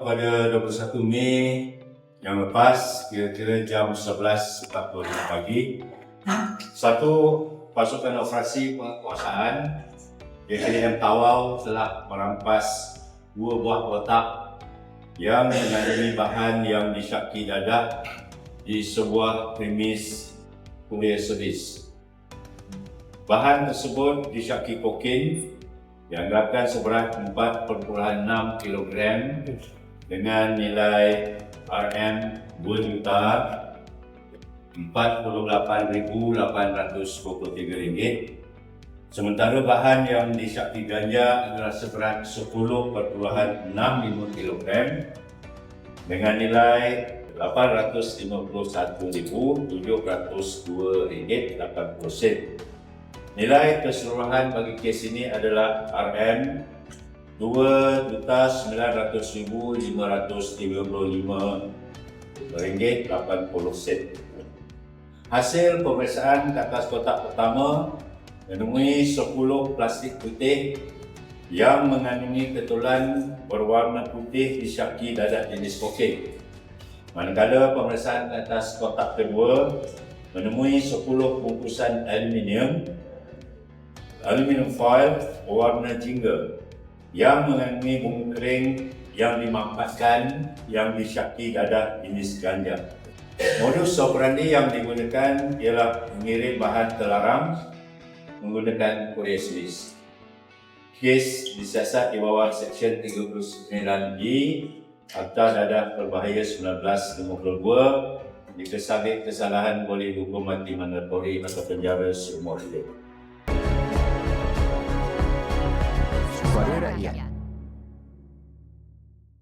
Pada 21 Mei yang lepas, kira-kira jam 11.45 pagi, satu pasukan operasi penguasaan KKM Tawau telah merampas 2 buah kotak yang mengandungi bahan yang disyaki dadah di sebuah premis courier service. Bahan tersebut disyaki kokain yang dianggarkan seberat 4.6 kg dengan nilai RM48.823. Sementara bahan yang disyaki ganja adalah seberat 10.65 kg dengan nilai RM851,702.80. Nilai keseluruhan bagi kes ini adalah RM2,995,535.80. Hasil pemeriksaan ke atas kotak pertama menemui 10 plastik putih yang mengandungi ketulan berwarna putih disyaki dadah jenis kokain. Manakala pemeriksaan ke atas kotak kedua menemui 10 bungkusan aluminium foil berwarna jingga yang mengandungi bumbu kering yang dimampatkan yang disyaki dadah jenis ganja. Modus operandi yang digunakan ialah mengirim bahan terlarang menggunakan courier service. Kes disiasat di bawah Seksyen 39E Akta Dadah Berbahaya 1952. Jika sabit kesalahan boleh dihukum mati mandatori atau penjara seumur hidup. Suara Rakyat.